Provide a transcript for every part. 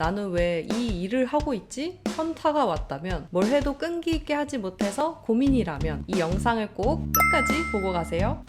나는 왜 이 일을 하고 있지? 현타가 왔다면, 뭘 해도 끈기 있게 하지 못해서 고민이라면 이 영상을 꼭 끝까지 보고 가세요.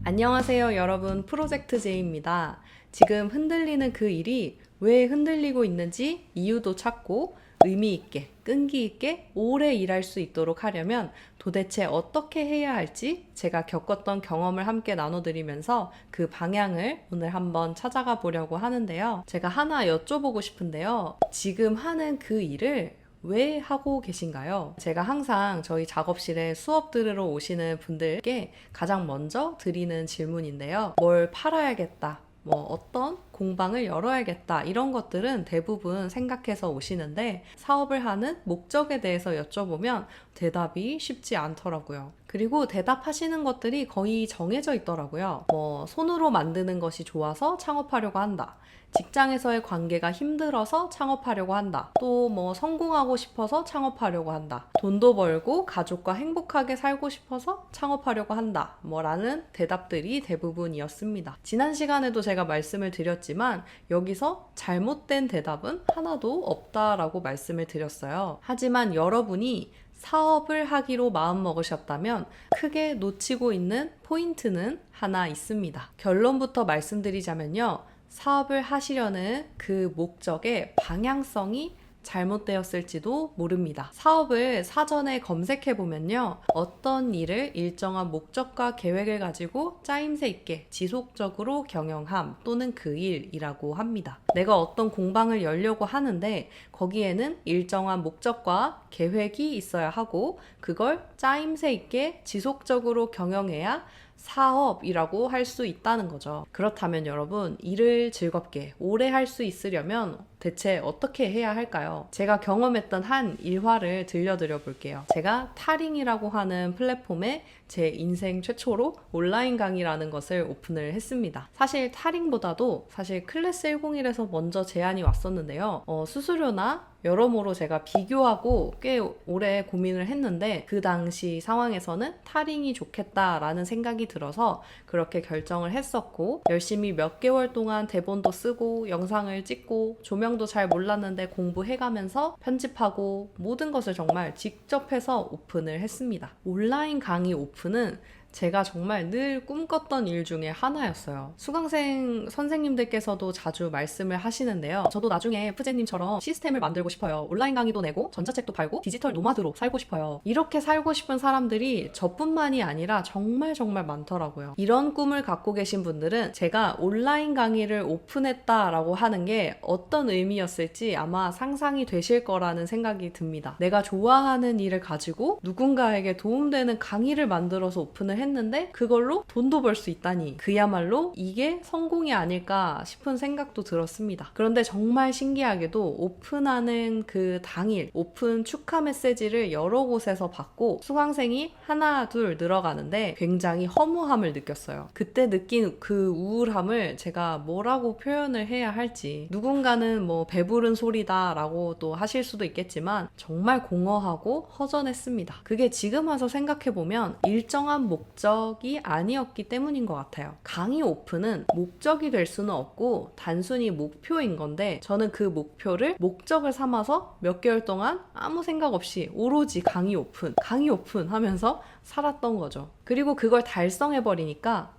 안녕하세요 여러분, 프로젝트 J입니다. 지금 흔들리는 그 일이 왜 흔들리고 있는지 이유도 찾고 의미 있게, 끈기 있게 오래 일할 수 있도록 하려면 도대체 어떻게 해야 할지 제가 겪었던 경험을 함께 나눠드리면서 그 방향을 오늘 한번 찾아가 보려고 하는데요. 제가 하나 여쭤보고 싶은데요. 지금 하는 그 일을 왜 하고 계신가요? 제가 항상 저희 작업실에 수업 들으러 오시는 분들께 가장 먼저 드리는 질문인데요. 뭘 팔아야겠다. 어떤 공방을 열어야겠다. 이런 것들은 대부분 생각해서 오시는데 사업을 하는 목적에 대해서 여쭤보면 대답이 쉽지 않더라고요. 그리고 대답하시는 것들이 거의 정해져 있더라고요. 손으로 만드는 것이 좋아서 창업하려고 한다. 직장에서의 관계가 힘들어서 창업하려고 한다. 또 성공하고 싶어서 창업하려고 한다. 돈도 벌고 가족과 행복하게 살고 싶어서 창업하려고 한다. 라는 대답들이 대부분이었습니다. 지난 시간에도 제가 말씀을 드렸지만 여기서 잘못된 대답은 하나도 없다라고 말씀을 드렸어요. 하지만 여러분이 사업을 하기로 마음먹으셨다면 크게 놓치고 있는 포인트는 하나 있습니다. 결론부터 말씀드리자면요. 사업을 하시려는 그 목적의 방향성이 잘못되었을지도 모릅니다. 사업을 사전에 검색해보면요. 어떤 일을 일정한 목적과 계획을 가지고 짜임새 있게 지속적으로 경영함 또는 그 일이라고 합니다. 내가 어떤 공방을 열려고 하는데 거기에는 일정한 목적과 계획이 있어야 하고 그걸 짜임새 있게 지속적으로 경영해야 사업이라고 할 수 있다는 거죠. 그렇다면 여러분, 일을 즐겁게 오래 할 수 있으려면 대체 어떻게 해야 할까요? 제가 경험했던 한 일화를 들려드려 볼게요. 제가 타링이라고 하는 플랫폼에 제 인생 최초로 온라인 강의라는 것을 오픈을 했습니다. 사실 타링보다도 클래스 101에서 먼저 제안이 왔었는데요. 수수료나 여러모로 제가 비교하고 꽤 오래 고민을 했는데 그 당시 상황에서는 타링이 좋겠다라는 생각이 들어서 그렇게 결정을 했었고 열심히 몇 개월 동안 대본도 쓰고 영상을 찍고 조명도 잘 몰랐는데 공부해가면서 편집하고 모든 것을 정말 직접 해서 오픈을 했습니다. 온라인 강의 오픈은 제가 정말 늘 꿈꿨던 일 중에 하나였어요. 수강생 선생님들께서도 자주 말씀을 하시는데요. 저도 나중에 푸제님처럼 시스템을 만들고 싶어요. 온라인 강의도 내고 전자책도 팔고 디지털 노마드로 살고 싶어요. 이렇게 살고 싶은 사람들이 저뿐만이 아니라 정말 많더라고요. 이런 꿈을 갖고 계신 분들은 제가 온라인 강의를 오픈했다라고 하는 게 어떤 의미였을지 아마 상상이 되실 거라는 생각이 듭니다. 내가 좋아하는 일을 가지고 누군가에게 도움되는 강의를 만들어서 오픈을 했는데 그걸로 돈도 벌 수 있다니 그야말로 이게 성공이 아닐까 싶은 생각도 들었습니다. 그런데 정말 신기하게도 오픈하는 그 당일 오픈 축하 메시지를 여러 곳에서 받고 수강생이 하나 둘 늘어가는데 굉장히 허무함을 느꼈어요. 그때 느낀 그 우울함을 제가 뭐라고 표현을 해야 할지 누군가는 배부른 소리다 라고 또 하실 수도 있겠지만 정말 공허하고 허전했습니다. 그게 지금 와서 생각해보면 일정한 목적이 아니었기 때문인 것 같아요. 강의 오픈은 목적이 될 수는 없고 단순히 목표인 건데 저는 그 목표를 목적을 삼아서 몇 개월 동안 아무 생각 없이 오로지 강의 오픈 하면서 살았던 거죠. 그리고 그걸 달성해버리니까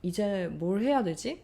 이제 뭘 해야 되지?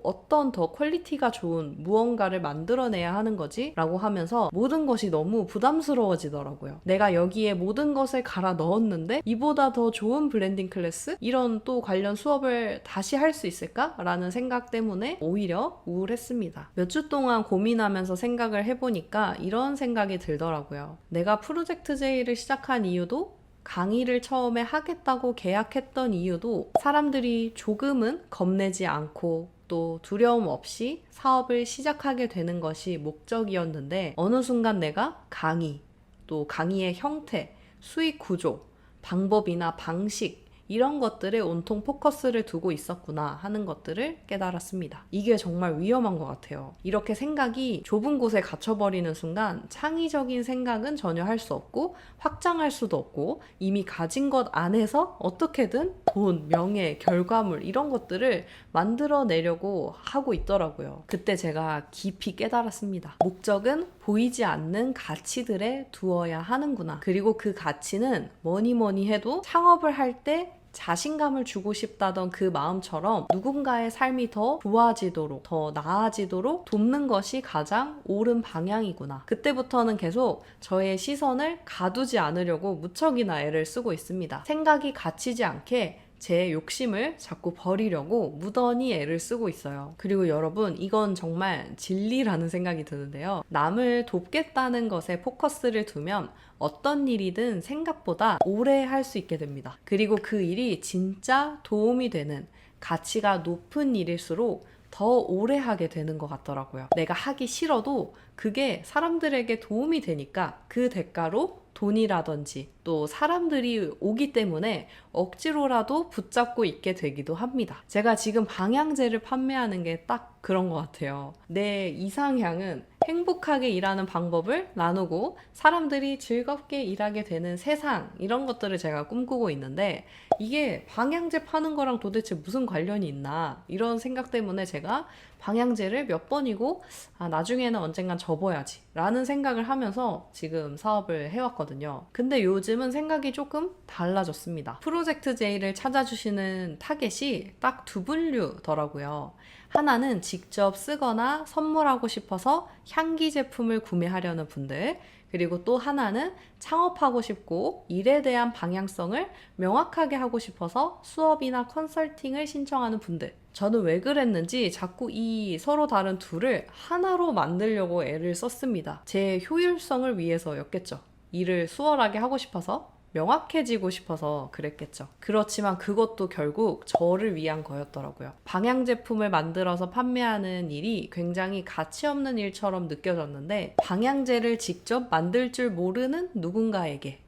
어떤 더 퀄리티가 좋은 무언가를 만들어내야 하는 거지? 라고 하면서 모든 것이 너무 부담스러워지더라고요. 내가 여기에 모든 것을 갈아 넣었는데 이보다 더 좋은 브랜딩 클래스? 이런 또 관련 수업을 다시 할 수 있을까? 라는 생각 때문에 오히려 우울했습니다. 몇 주 동안 고민하면서 생각을 해보니까 이런 생각이 들더라고요. 내가 프로젝트 J를 시작한 이유도 강의를 처음에 하겠다고 계약했던 이유도 사람들이 조금은 겁내지 않고 또 두려움 없이 사업을 시작하게 되는 것이 목적이었는데 어느 순간 내가 강의, 또 강의의 형태, 수익 구조, 방법이나 방식 이런 것들에 온통 포커스를 두고 있었구나 하는 것들을 깨달았습니다. 이게 정말 위험한 것 같아요. 이렇게 생각이 좁은 곳에 갇혀버리는 순간 창의적인 생각은 전혀 할 수 없고 확장할 수도 없고 이미 가진 것 안에서 어떻게든 돈, 명예, 결과물 이런 것들을 만들어내려고 하고 있더라고요. 그때 제가 깊이 깨달았습니다. 목적은 보이지 않는 가치들에 두어야 하는구나. 그리고 그 가치는 뭐니 해도 창업을 할 때 자신감을 주고 싶다던 그 마음처럼 누군가의 삶이 더 좋아지도록, 더 나아지도록 돕는 것이 가장 옳은 방향이구나. 그때부터는 계속 저의 시선을 가두지 않으려고 무척이나 애를 쓰고 있습니다. 생각이 갇히지 않게 제 욕심을 자꾸 버리려고 무던히 애를 쓰고 있어요. 그리고 여러분, 이건 정말 진리라는 생각이 드는데요. 남을 돕겠다는 것에 포커스를 두면 어떤 일이든 생각보다 오래 할 수 있게 됩니다. 그리고 그 일이 진짜 도움이 되는 가치가 높은 일일수록 더 오래 하게 되는 것 같더라고요. 내가 하기 싫어도 그게 사람들에게 도움이 되니까 그 대가로 돈이라든지 또 사람들이 오기 때문에 억지로라도 붙잡고 있게 되기도 합니다. 제가 지금 방향제를 판매하는 게 딱 그런 것 같아요. 내 이상향은 행복하게 일하는 방법을 나누고 사람들이 즐겁게 일하게 되는 세상, 이런 것들을 제가 꿈꾸고 있는데 이게 방향제 파는 거랑 도대체 무슨 관련이 있나 이런 생각 때문에 제가 방향제를 몇 번이고 나중에는 언젠간 접어야지 라는 생각을 하면서 지금 사업을 해왔거든요. 근데 요즘은 생각이 조금 달라졌습니다. 프로젝트 J를 찾아주시는 타겟이 딱 두 분류더라고요. 하나는 직접 쓰거나 선물하고 싶어서 향기 제품을 구매하려는 분들, 그리고 또 하나는 창업하고 싶고 일에 대한 방향성을 명확하게 하고 싶어서 수업이나 컨설팅을 신청하는 분들. 저는 왜 그랬는지 자꾸 이 서로 다른 둘을 하나로 만들려고 애를 썼습니다. 제 효율성을 위해서였겠죠. 일을 수월하게 하고 싶어서, 명확해지고 싶어서 그랬겠죠. 그렇지만 그것도 결국 저를 위한 거였더라고요. 방향 제품을 만들어서 판매하는 일이 굉장히 가치 없는 일처럼 느껴졌는데 방향제를 직접 만들 줄 모르는 누군가에게,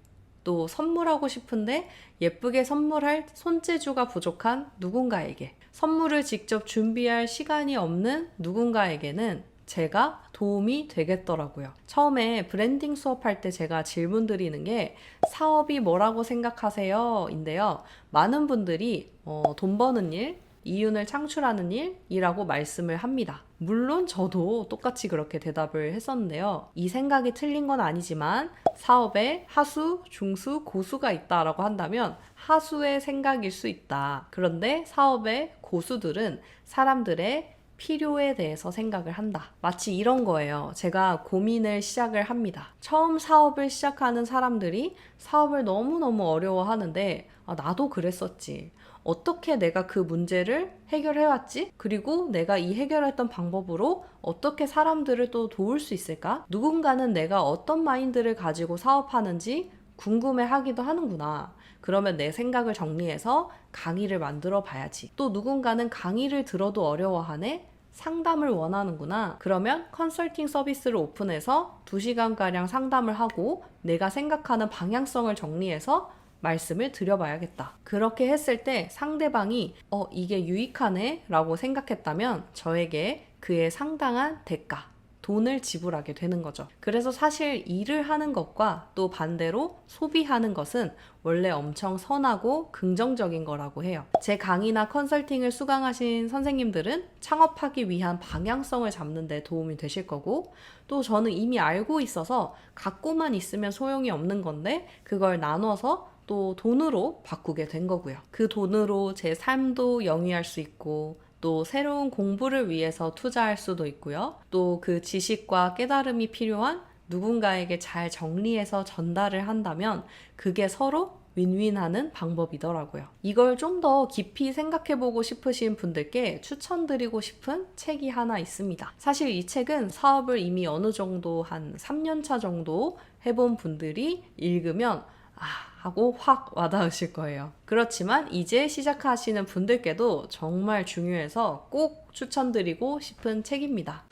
또 선물하고 싶은데 예쁘게 선물할 손재주가 부족한 누군가에게, 선물을 직접 준비할 시간이 없는 누군가에게는 제가 도움이 되겠더라고요. 처음에 브랜딩 수업할 때 제가 질문 드리는 게 사업이 뭐라고 생각하세요? 인데요. 많은 분들이 돈 버는 일, 이윤을 창출하는 일이라고 말씀을 합니다. 물론 저도 똑같이 그렇게 대답을 했었는데요. 이 생각이 틀린 건 아니지만 사업에 하수, 중수, 고수가 있다라고 한다면 하수의 생각일 수 있다. 그런데 사업의 고수들은 사람들의 필요에 대해서 생각을 한다. 마치 이런 거예요. 제가 고민을 시작을 합니다. 처음 사업을 시작하는 사람들이 사업을 너무너무 어려워하는데 나도 그랬었지. 어떻게 내가 그 문제를 해결해왔지? 그리고 내가 이 해결했던 방법으로 어떻게 사람들을 또 도울 수 있을까? 누군가는 내가 어떤 마인드를 가지고 사업하는지 궁금해하기도 하는구나. 그러면 내 생각을 정리해서 강의를 만들어 봐야지. 또 누군가는 강의를 들어도 어려워하네? 상담을 원하는구나. 그러면 컨설팅 서비스를 오픈해서 2시간가량 상담을 하고 내가 생각하는 방향성을 정리해서 말씀을 드려봐야겠다. 그렇게 했을 때 상대방이 이게 유익하네 라고 생각했다면 저에게 그에 상당한 대가, 돈을 지불하게 되는 거죠. 그래서 사실 일을 하는 것과 또 반대로 소비하는 것은 원래 엄청 선하고 긍정적인 거라고 해요. 제 강의나 컨설팅을 수강하신 선생님들은 창업하기 위한 방향성을 잡는 데 도움이 되실 거고, 또 저는 이미 알고 있어서 갖고만 있으면 소용이 없는 건데 그걸 나눠서 또 돈으로 바꾸게 된 거고요. 그 돈으로 제 삶도 영위할 수 있고 또 새로운 공부를 위해서 투자할 수도 있고요. 또 그 지식과 깨달음이 필요한 누군가에게 잘 정리해서 전달을 한다면 그게 서로 윈윈하는 방법이더라고요. 이걸 좀 더 깊이 생각해보고 싶으신 분들께 추천드리고 싶은 책이 하나 있습니다. 사실 이 책은 사업을 이미 어느 정도 한 3년차 정도 해본 분들이 읽으면 하고 확 와닿으실 거예요. 그렇지만 이제 시작하시는 분들께도 정말 중요해서 꼭 추천드리고 싶은 책입니다.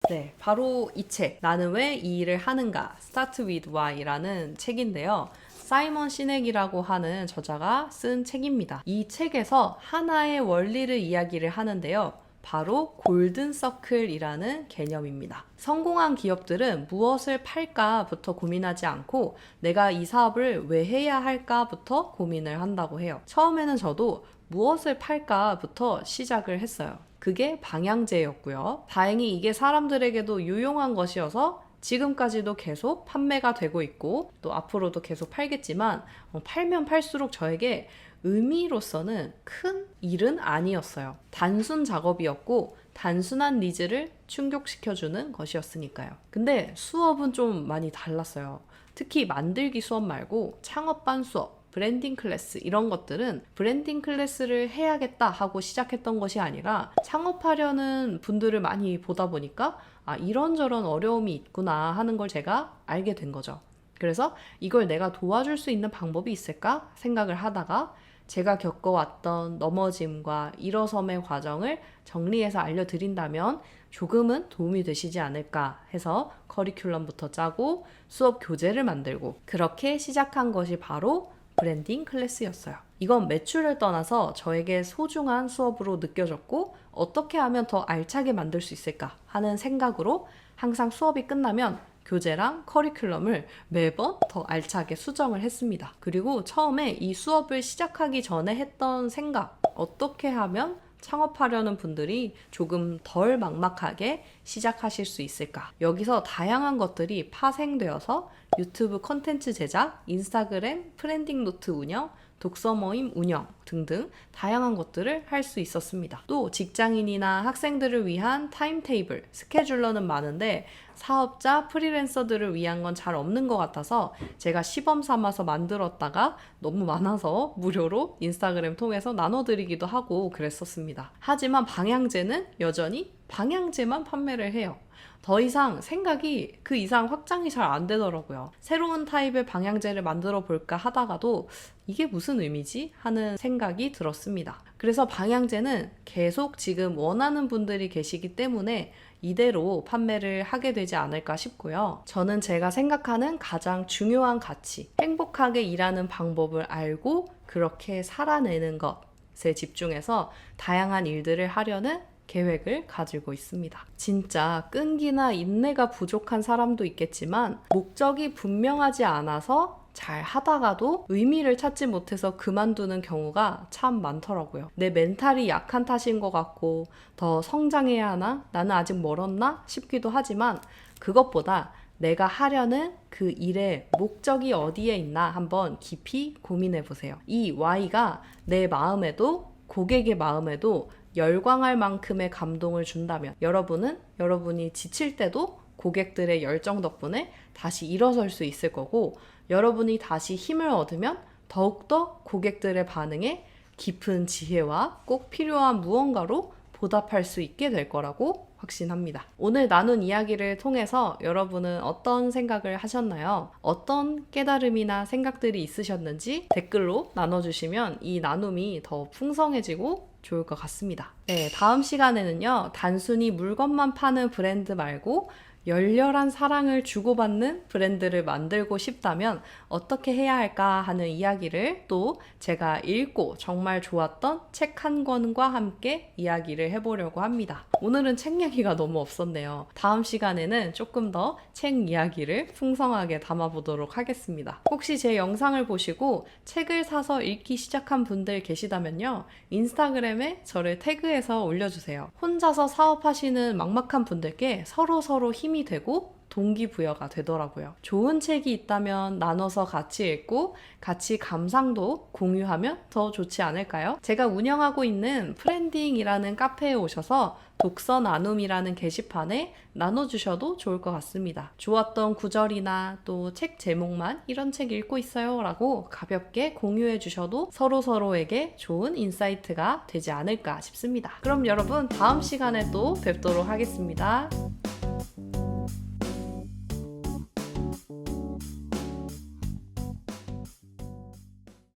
네, 바로 이 책, 나는 왜 이 일을 하는가, Start with Why라는 책인데요. 사이먼 시넥이라고 하는 저자가 쓴 책입니다. 이 책에서 하나의 원리를 이야기를 하는데요. 바로 골든 서클이라는 개념입니다. 성공한 기업들은 무엇을 팔까부터 고민하지 않고 내가 이 사업을 왜 해야 할까부터 고민을 한다고 해요. 처음에는 저도 무엇을 팔까부터 시작을 했어요. 그게 방향제였고요. 다행히 이게 사람들에게도 유용한 것이어서 지금까지도 계속 판매가 되고 있고 또 앞으로도 계속 팔겠지만 팔면 팔수록 저에게 의미로서는 큰 일은 아니었어요. 단순 작업이었고 단순한 니즈를 충족시켜주는 것이었으니까요. 근데 수업은 좀 많이 달랐어요. 특히 만들기 수업 말고 창업반 수업, 브랜딩 클래스 이런 것들은 브랜딩 클래스를 해야겠다 하고 시작했던 것이 아니라 창업하려는 분들을 많이 보다 보니까 이런저런 어려움이 있구나 하는 걸 제가 알게 된 거죠. 그래서 이걸 내가 도와줄 수 있는 방법이 있을까 생각을 하다가 제가 겪어왔던 넘어짐과 일어섬의 과정을 정리해서 알려드린다면 조금은 도움이 되시지 않을까 해서 커리큘럼부터 짜고 수업 교재를 만들고 그렇게 시작한 것이 바로 브랜딩 클래스였어요. 이건 매출을 떠나서 저에게 소중한 수업으로 느껴졌고 어떻게 하면 더 알차게 만들 수 있을까 하는 생각으로 항상 수업이 끝나면 교재랑 커리큘럼을 매번 더 알차게 수정을 했습니다. 그리고 처음에 이 수업을 시작하기 전에 했던 생각, 어떻게 하면 창업하려는 분들이 조금 덜 막막하게 시작하실 수 있을까? 여기서 다양한 것들이 파생되어서 유튜브 콘텐츠 제작, 인스타그램 브랜딩 노트 운영, 독서 모임 운영 등등 다양한 것들을 할 수 있었습니다. 또 직장인이나 학생들을 위한 타임테이블, 스케줄러는 많은데 사업자, 프리랜서들을 위한 건 잘 없는 것 같아서 제가 시범 삼아서 만들었다가 너무 많아서 무료로 인스타그램 통해서 나눠드리기도 하고 그랬었습니다. 하지만 방향제는 여전히 방향제만 판매를 해요. 더 이상 생각이 그 이상 확장이 잘 안 되더라고요. 새로운 타입의 방향제를 만들어 볼까 하다가도 이게 무슨 의미지? 하는 생각이 들었습니다. 그래서 방향제는 계속 지금 원하는 분들이 계시기 때문에 이대로 판매를 하게 되지 않을까 싶고요. 저는 제가 생각하는 가장 중요한 가치, 행복하게 일하는 방법을 알고 그렇게 살아내는 것에 집중해서 다양한 일들을 하려는 계획을 가지고 있습니다. 진짜 끈기나 인내가 부족한 사람도 있겠지만 목적이 분명하지 않아서 잘 하다가도 의미를 찾지 못해서 그만두는 경우가 참 많더라고요. 내 멘탈이 약한 탓인 것 같고 더 성장해야 하나? 나는 아직 멀었나? 싶기도 하지만 그것보다 내가 하려는 그 일의 목적이 어디에 있나 한번 깊이 고민해 보세요. 이 Y가 내 마음에도 고객의 마음에도 열광할 만큼의 감동을 준다면 여러분은 여러분이 지칠 때도 고객들의 열정 덕분에 다시 일어설 수 있을 거고 여러분이 다시 힘을 얻으면 더욱더 고객들의 반응에 깊은 지혜와 꼭 필요한 무언가로 보답할 수 있게 될 거라고 확신합니다. 오늘 나눈 이야기를 통해서 여러분은 어떤 생각을 하셨나요? 어떤 깨달음이나 생각들이 있으셨는지 댓글로 나눠주시면 이 나눔이 더 풍성해지고 좋을 것 같습니다. 네, 다음 시간에는요, 단순히 물건만 파는 브랜드 말고 열렬한 사랑을 주고받는 브랜드를 만들고 싶다면 어떻게 해야 할까 하는 이야기를 또 제가 읽고 정말 좋았던 책 한 권과 함께 이야기를 해보려고 합니다. 오늘은 책 얘기가 너무 없었네요. 다음 시간에는 조금 더 책 이야기를 풍성하게 담아보도록 하겠습니다. 혹시 제 영상을 보시고 책을 사서 읽기 시작한 분들 계시다면요, 인스타그램에 저를 태그해서 올려주세요. 혼자서 사업하시는 막막한 분들께 서로 힘이 되고 동기부여가 되더라고요. 좋은 책이 있다면 나눠서 같이 읽고 같이 감상도 공유하면 더 좋지 않을까요? 제가 운영하고 있는 프렌딩이라는 카페에 오셔서 독서 나눔이라는 게시판에 나눠주셔도 좋을 것 같습니다. 좋았던 구절이나 또 책 제목만 이런 책 읽고 있어요 라고 가볍게 공유해 주셔도 서로에게 좋은 인사이트가 되지 않을까 싶습니다. 그럼 여러분 다음 시간에 또 뵙도록 하겠습니다.